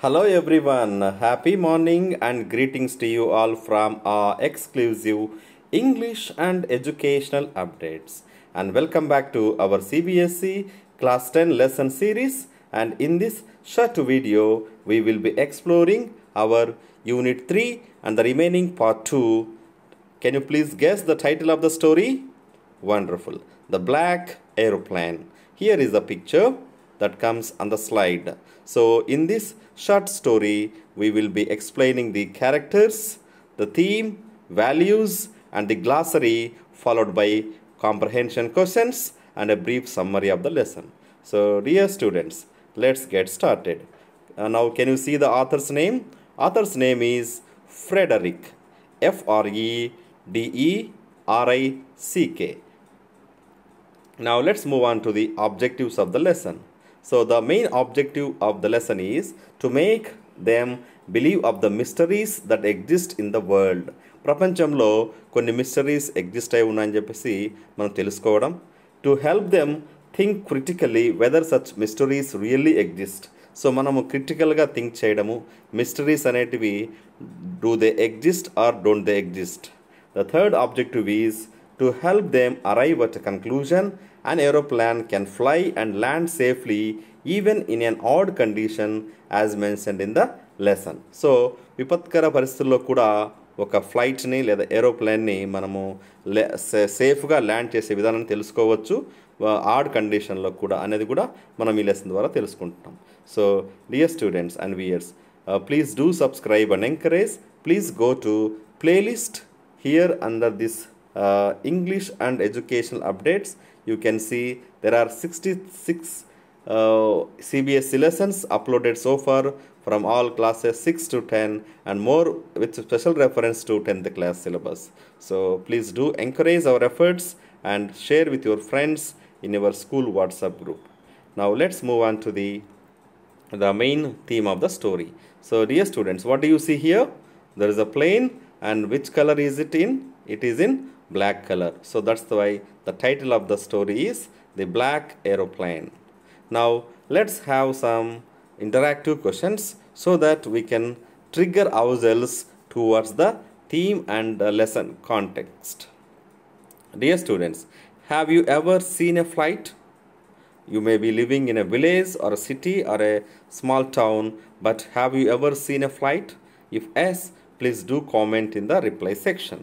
Hello everyone, happy morning and greetings to you all from our exclusive English and educational updates. And welcome back to our CBSE Class 10 lesson series. And in this short video, we will be exploring our Unit 3 and the remaining Part 2. Can you please guess the title of the story? Wonderful. The Black Aeroplane. Here is the picture that comes on the slide. So in this short story, we will be explaining the characters, the theme, values, and the glossary, followed by comprehension questions and a brief summary of the lesson. So dear students, let's get started. Now can you see the author's name? Author's name is Frederick. F-R-E-D-E-R-I-C-K. Now let's move on to the objectives of the lesson. So the main objective of the lesson is to make them believe of the mysteries that exist in the world. ప్రపంచంలో కొన్ని mysteries exist అయి ఉన్నాయని చెప్పేసి మనం తెలుసుకోవడం. To help them think critically whether such mysteries really exist. So మనము క్రిటికల్గా think చేయడము, మిస్టరీస్ అనేటివి do they exist or don't they exist. The third objective is to help them arrive at a conclusion. An aeroplane can fly and land safely even in an odd condition as mentioned in the lesson. So, విపత్కర పరిస్థితుల్లో కూడా ఒక ఫ్లైట్ని లేదా ఏరోప్లేన్ని మనము సేఫ్గా land చేసే విధానాన్ని తెలుసుకోవచ్చు, ఆడ్ కండిషన్లో కూడా అనేది కూడా మనం ఈ లెసన్ ద్వారా తెలుసుకుంటున్నాం. So dear students and weirs, please do subscribe and encourage. Please go to playlist here under this English and educational updates. You can see there are 66 CBSE lessons uploaded so far from all classes 6 to 10 and more with special reference to 10th class syllabus. So please do encourage our efforts and share with your friends in your school WhatsApp group. Now let's move on to the main theme of the story. So dear students, what do you see here? There is a plane, and which color is it in? It is in black color. So that's why the title of the story is The Black Aeroplane. Now let's have some interactive questions so that we can trigger ourselves towards the theme and the lesson context. Dear students, have you ever seen a flight? You may be living in a village or a city or a small town, but have you ever seen a flight? If yes, please do comment in the reply section.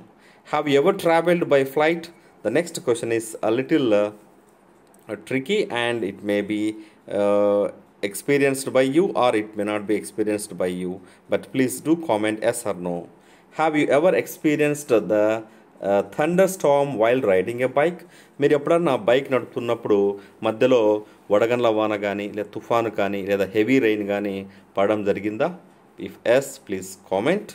Have you ever traveled by flight? The next question is a little tricky, and it may be experienced by you or it may not be experienced by you, but please do comment yes or no. Have you ever experienced the thunderstorm while riding a bike? మీరు ఎప్పుడన్నా bike నడుపుతున్నప్పుడు మధ్యలో వడగండ్ల వాన కానీ లేదా తుఫాను కానీ లేదా హెవీ రెయిన్ కానీ పడడం జరిగిందా? If yes, please comment.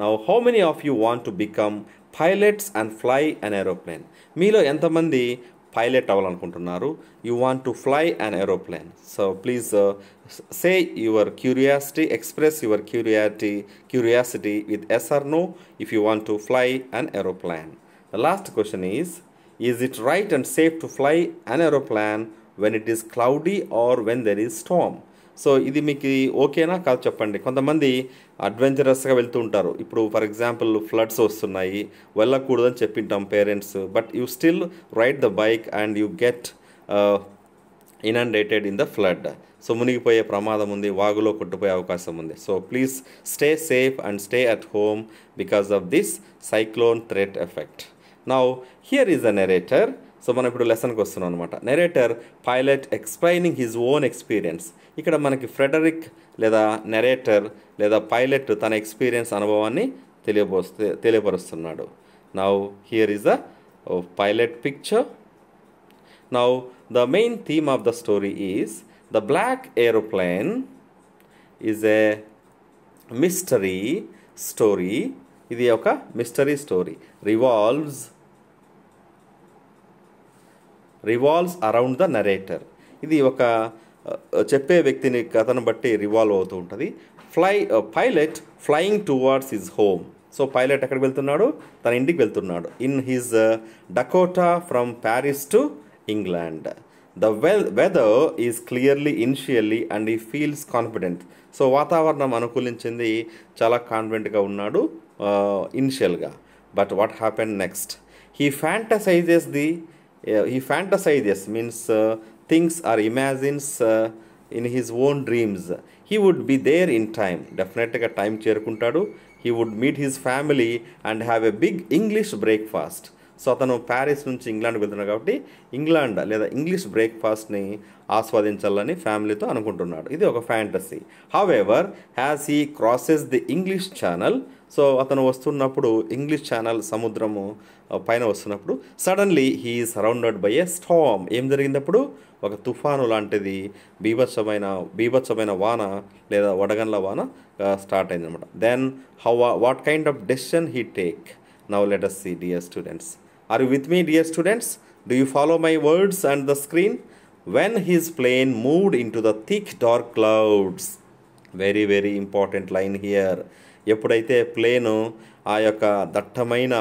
Now, how many of you want to become pilots and fly an aeroplane? మీలో ఎంతమంది pilot అవ్వాలనుకుంటున్నారు? You want to fly an aeroplane. So please say your curiosity, express your curiosity with yes or no if you want to fly an aeroplane. The last question is it right and safe to fly an aeroplane when it is cloudy or when there is storm? So ఇది మీకు ఓకేనా కాదు చెప్పండి. కొంతమంది అడ్వెంచరస్గా వెళ్తూ ఉంటారు. ఇప్పుడు for example floods వస్తున్నాయి, వెళ్ళకూడదని చెప్పింటాం parents, but you still ride the bike and you get inundated in the flood. So మునిగిపోయే ప్రమాదం ఉంది, వాగులో కొట్టుపోయే అవకాశం ఉంది. So please stay safe and stay at home because of this cyclone threat effect. Now here is the narrator. So మనం ఇప్పుడు లెసన్కి వస్తున్నాం అనమాట. Narrator pilot explaining his own experience. ఇక్కడ మనకి ఫ్రెడరిక్ లేదా నెరేటర్ లేదా పైలట్ తన ఎక్స్పీరియన్స్ అనుభవాన్ని తెలియపరుస్తున్నాడు. Now here is the pilot picture. Now the main theme of the story is the black aeroplane is a mystery story. ఇది ఒక mystery story. Revolves around the narrator. ఇది ఒక చెప్పే వ్యక్తిని కథను బట్టి రివాల్వ్ అవుతూ ఉంటుంది. Pilot flying towards his home. So pilot ఎక్కడికి వెళ్తున్నాడు? తన ఇంటికి వెళ్తున్నాడు. In his Dakota from Paris to England. The weather is clearly initially and he feels confident. So వాతావరణం అనుకూలించింది, చాలా కాన్ఫిడెంట్గా ఉన్నాడు ఇనిషియల్గా. But what happen next? He fantasizes means things or imagines in his own dreams. He would be there in time. Definitely time చేరుకుంటాడు. He would meet his family and have a big English breakfast. So అతను Paris నుంచి ఇంగ్లాండ్కి వెళ్తున్నాడు కాబట్టి England లేదా English బ్రేక్ఫాస్ట్ని ఆస్వాదించాలని ఫ్యామిలీతో అనుకుంటున్నాడు. ఇది ఒక fantasy. However has he crosses the English channel, so అతను వస్తున్నప్పుడు ఇంగ్లీష్ ఛానల్ సముద్రము పైన వస్తున్నప్పుడు suddenly he is surrounded by a Storm. ఏం జరిగిందప్పుడు? ఒక తుఫాను లాంటిది, బీభత్సమైన వాన లేదా వడగండ్ల వాన స్టార్ట్ అయిందనమాట. Then what kind of decision he take? Now let us see, dear students. Are you with me, dear students? Do you follow my words and the screen? When his plane moved into the thick dark clouds. Very very important line here. ఎప్పుడైతే plain ఆ యొక్క దట్టమైన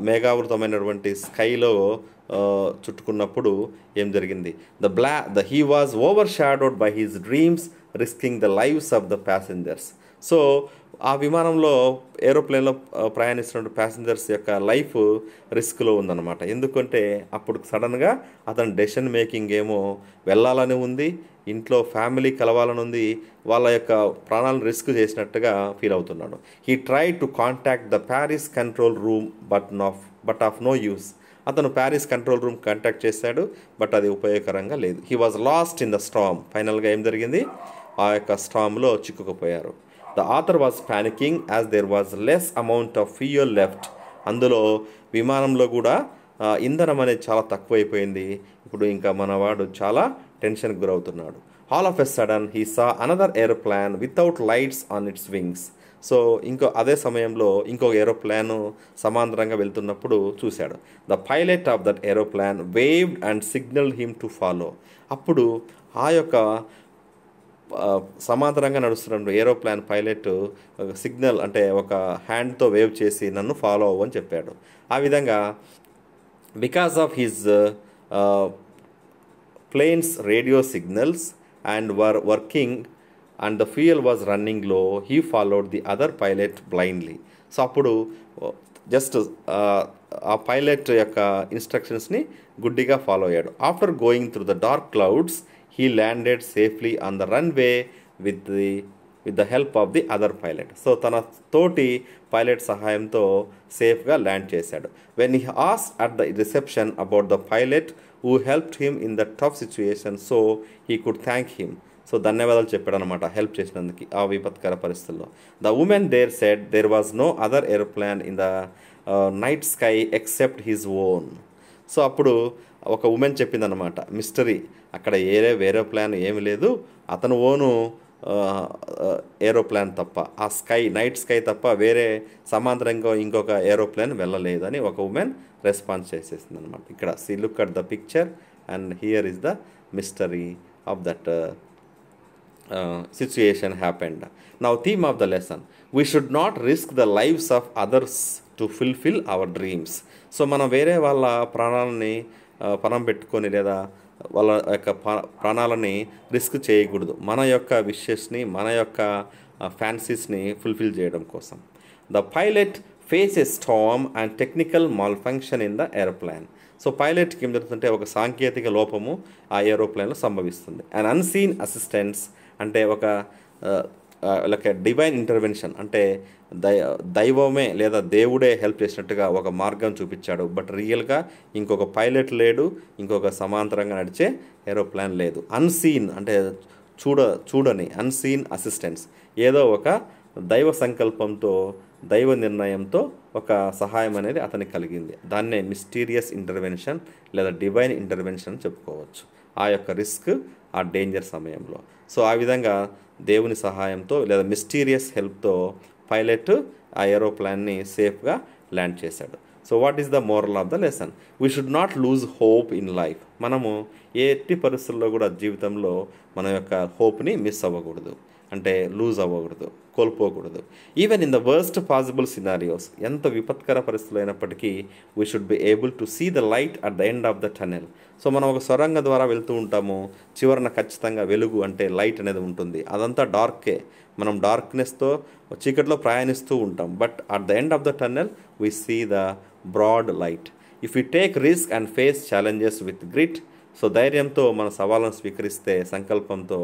మేఘావృతమైనటువంటి స్కైలో చుట్టుకున్నప్పుడు ఏం జరిగింది? he was overshadowed by his dreams, risking the lives of the passengers. So ఆ విమానంలో ఏరోప్లేన్లో ప్రయాణిస్తున్న passengers యొక్క లైఫ్ రిస్క్లో ఉందన్నమాట. ఎందుకంటే అప్పుడు సడన్గా అతని డెసిషన్ మేకింగ్ ఏమో వెళ్ళాలని ఉంది, ఇంట్లో ఫ్యామిలీ కలవాలని ఉంది, వాళ్ళ యొక్క ప్రాణాలను రిస్క్ చేసినట్టుగా ఫీల్ అవుతున్నాడు. He try to contact the Paris control room but of no use. అతను ప్యారిస్ కంట్రోల్ రూమ్ కాంటాక్ట్ చేశాడు, బట్ అది ఉపయోగకరంగా లేదు. He was lost in the storm. ఫైనల్గా ఏం జరిగింది? ఆ యొక్క స్టార్మ్లో చిక్కుకుపోయారు. The author was panicking as there was less amount of fuel left. అందులో విమానంలో కూడా ఇంధనం అనేది చాలా తక్కువైపోయింది. ఇప్పుడు ఇంకా మనవాడు చాలా టెన్షన్కి గురవుతున్నాడు. All of a sudden he saw another aeroplane without lights on its wings. So అదే సమయంలో ఇంకొక ఏరోప్లాన్ సమాంతరంగా వెళ్తున్నప్పుడు చూశాడు. The pilot of that aeroplane waived and సిగ్నల్డ్ him to follow. అప్పుడు ఆ యొక్క సమాంతరంగా నడుస్తున్న ఏరోప్లాన్ పైలట్ సిగ్నల్ అంటే ఒక హ్యాండ్తో వేవ్ చేసి నన్ను ఫాలో అవ్వని చెప్పాడు. ఆ విధంగా because of his planes radio signals and working and the fuel was running low, he followed the other pilot blindly. So అప్పుడు జస్ట్ ఆ పైలట్ యొక్క ఇన్స్ట్రక్షన్స్ని గుడ్డిగా ఫాలో అయ్యాడు. After going through the dark clouds he landed safely on the runway with the help of the other pilot. So తన తోటి pilot సహాయంతో సేఫ్గా ల్యాండ్ చేశాడు. when he asked at the reception about the pilot who helped him in the tough situation, so he could thank him. So ధన్యవాదాలు చెప్పాడు అనమాట help చేసినందుకు ఆ విపత్కర పరిస్థితుల్లో. the woman there said there was no other airplane in the night sky except his own. So అప్పుడు ఒక women చెప్పిందనమాట మిస్టరీ, అక్కడ వేరే ప్లాన్ ఏమి లేదు, అతను ఓను ఏరోప్లాన్ తప్ప, ఆ నైట్ స్కై తప్ప వేరే సమాంతరంగా ఇంకొక ఏరోప్లాన్ వెళ్ళలేదని ఒక ఉమెన్ రెస్పాన్స్ చేసేసింది అనమాట. ఇక్కడ see look at the picture and here is the mystery of that situation happened. Now theme of the lesson, we should not risk the lives of others to fulfil hour dreams. So మనం వేరే వాళ్ళ ప్రాణాలని పణం పెట్టుకొని లేదా వాళ్ళ యొక్క ప్రాణాలని risk చేయకూడదు, మన యొక్క విషెస్ని మన యొక్క ఫ్యాన్సీస్ని ఫుల్ఫిల్ చేయడం కోసం. The pilot face a storm and technical malfunction in the aeroplane. So పైలట్కి ఏం జరుగుతుంటే ఒక సాంకేతిక లోపము ఆ ఏరోప్లాన్లో సంభవిస్తుంది. అండ్ అన్సీన్ అసిస్టెంట్స్ అంటే ఒక డివైన్ ఇంటర్వెన్షన్ అంటే దైవమే లేదా దేవుడే హెల్ప్ చేసినట్టుగా ఒక మార్గం చూపించాడు. బట్ రియల్గా ఇంకొక పైలట్ లేడు, ఇంకొక సమాంతరంగా నడిచే ఏరోప్లాన్ లేదు. అన్సీన్ అంటే చూడని అన్సీన్ అసిస్టెంట్స్, ఏదో ఒక దైవ సంకల్పంతో దైవ నిర్ణయంతో ఒక సహాయం అనేది అతనికి కలిగింది. దాన్నే మిస్టీరియస్ ఇంటర్వెన్షన్ లేదా డివైన్ ఇంటర్వెన్షన్ చెప్పుకోవచ్చు ఆ యొక్క రిస్క్ ఆ డేంజర్ సమయంలో. సో ఆ విధంగా దేవుని సహాయంతో లేదా మిస్టీరియస్ హెల్ప్తో పైలట్ ఆ ఏరోప్లాన్ని సేఫ్గా ల్యాండ్ చేశాడు. So what is the moral of the lesson? We should not lose hope in life. మనము ఏ ఎట్టి పరిస్థితుల్లో కూడా జీవితంలో మన యొక్క హోప్ని మిస్ అవ్వకూడదు, అంటే లూజ్ అవ్వకూడదు, కోల్పోకూడదు. Even in the worst possible scenarios, ఎంత విపత్కర పరిస్థితులు అయినప్పటికీ we should be able to see the light at the end of the tunnel. So మనం ఒక సొరంగ ద్వారా వెళ్తూ ఉంటాము, చివరన ఖచ్చితంగా వెలుగు అంటే లైట్ అనేది ఉంటుంది. అదంతా డార్కే, మనం డార్క్నెస్తో చీకట్లో ప్రయాణిస్తూ ఉంటాం. But at the end of the tunnel we see the broad light. If you take risk and face challenges with grit, so ధైర్యంతో మన సవాళ్ళను స్వీకరిస్తే, సంకల్పంతో,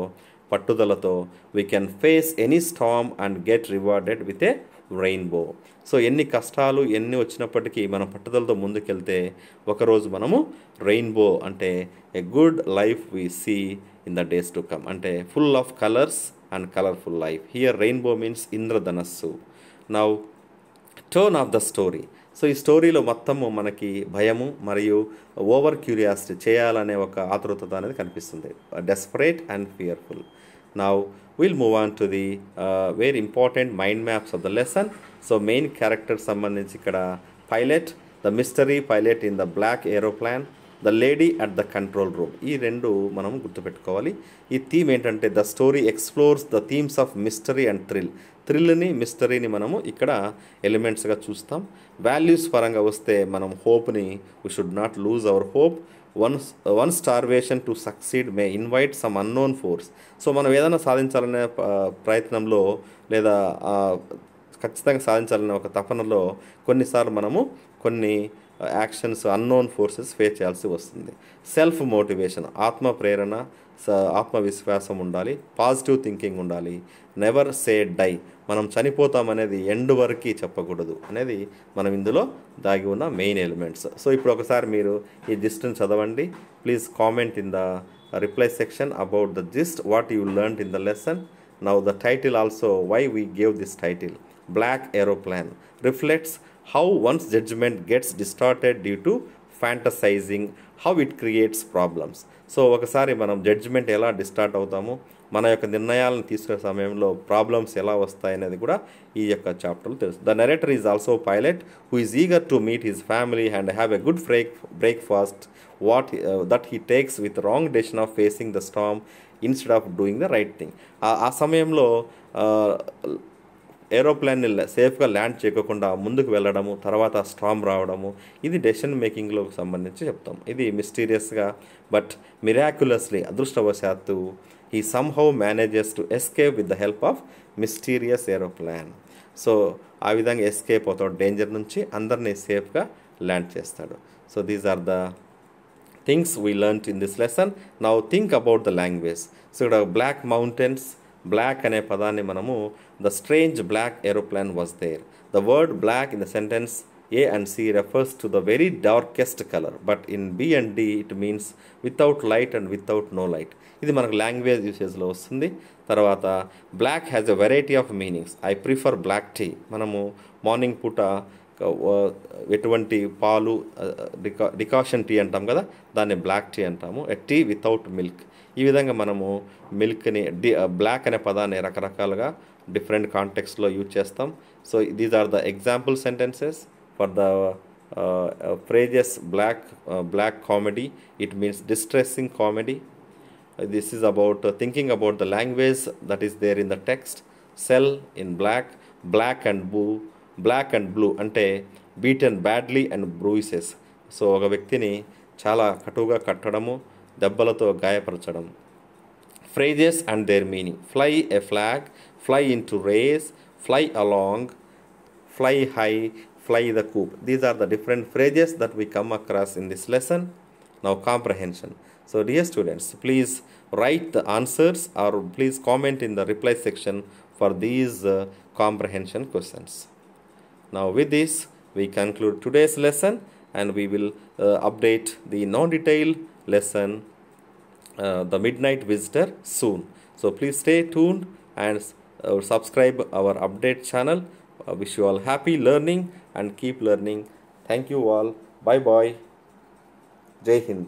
పట్టుదలతో, we can face any storm and get rewarded with a rainbow. So ఎన్ని కష్టాలు ఎన్ని వచ్చినప్పటికీ మనం పట్టుదలతో ముందుకెళ్తే ఒకరోజు మనము రెయిన్బో అంటే a good life we see in the days to come, అంటే full of colours and colourful life. Here rainbow means ఇంద్రధనస్సు. Now tone of the story. So ఈ స్టోరీలో మొత్తము మనకి భయము మరియు ఓవర్ క్యూరియాసిటీ, చేయాలనే ఒక ఆతృత అనేది కనిపిస్తుంది, desperate and fearful. Now will move on to the very important mind maps of the lesson. So main character సంబంధించి ఇక్కడ pilot, the mystery pilot in the black aeroplane, the lady at the control room. ఈ రెండు మనం గుర్తుపెట్టుకోవాలి. ఈ theme ఏంటంటే the story explores the themes of mystery and thrill. థ్రిల్ని, మిస్టరీని మనము ఇక్కడ ఎలిమెంట్స్గా చూస్తాం. వాల్యూస్ పరంగా వస్తే మనం హోప్ని, we should not lose our hope. One starvation to succeed May invite some unknown force. So మనం ఏదైనా సాధించాలనే ప్రయత్నంలో లేదా ఖచ్చితంగా సాధించాలనే ఒక తపనలో కొన్నిసార్లు మనము కొన్ని యాక్షన్స్, అన్నోన్ ఫోర్సెస్ ఫేస్ చేయాల్సి వస్తుంది. సెల్ఫ్ మోటివేషన్, ఆత్మ ప్రేరణ, ఆత్మవిశ్వాసం ఉండాలి. పాజిటివ్ థింకింగ్ ఉండాలి. నెవర్ సే డై, మనం చనిపోతామనేది ఎండ్ వరకు చెప్పకూడదు అనేది మనం ఇందులో దాగి ఉన్న మెయిన్ ఎలిమెంట్స్. సో ఇప్పుడు ఒకసారి మీరు ఈ జిస్ట్ని చదవండి. Please comment in the reply section about the gist what you learned in the lesson. Now the title also, why we gave this title, black aeroplane, reflects how one's judgment gets distorted due to fantasizing, how it creates problems. So ఒకసారి మనం judgement ఎలా distort అవుతాము, మన యొక్క నిర్ణయాలను తీసుకునే సమయంలో problems ఎలా వస్తాయనేది కూడా ఈ యొక్క చాప్టర్లో తెలుసు. The narrator is also pilot who is eager to meet his family and have a good breakfast that he takes with wrong decision of facing the Storm instead of doing the right thing. ఆ సమయంలో ఏరోప్లాన్ని సేఫ్గా land చేయకుండా ముందుకు వెళ్ళడము, తర్వాత Storm రావడము, ఇది decision మేకింగ్లో సంబంధించి చెప్తాం. ఇది మిస్టీరియస్గా బట్ మిరాక్యులస్లీ, అదృష్టవశాత్తు he somehow manages to escape with the help of mysterious aeroplane. So ఆ విధంగా ఎస్కేప్ అవుతాడు డేంజర్ నుంచి, అందరినీ సేఫ్గా ల్యాండ్ చేస్తాడు. So these are the things we learned in this lesson. Now think about the language. So ఇక్కడ black mountains, black అనే పదాన్ని మనము the strange black aeroplane was there. The word black in the sentence A and C refers to the very darkest color, but in B and D it means without light and without no light. ఇది మనకు language యూసేజ్లో వస్తుంది. తర్వాత black has a variety of meanings. I prefer black tea. మనము morning పూట ఎటువంటి పాలు, decoction tea అంటాం కదా, దాన్ని బ్లాక్ టీ అంటాము. A tea without milk. ఈ విధంగా మనము మిల్క్ని, బ్లాక్ అనే పదాన్ని రకరకాలుగా డిఫరెంట్ కాంటెక్స్లో యూజ్ చేస్తాం. So these are the example sentences for the phrases black comedy. It means distressing comedy. This is about thinking about the language that is there in the text. Sell in black, black and blue అంటే beaten badly and bruises. So ఒక వ్యక్తిని చాలా కటువుగా కట్టడము, దెబ్బలతో గాయపరచడం. Phrases and their meaning. Fly a flag, fly into race, fly along, fly high, fly the coop. These are the different phrases that we come across in this lesson. Now comprehension. So dear students, please write the answers or please comment in the reply section for these comprehension questions. Now with this we conclude today's lesson and we will update the non-detailed lesson, the Midnight Visitor, soon. So please stay tuned and subscribe our update channel. Wish you all happy learning and keep learning. Thank you all. Bye bye. Jai Hind.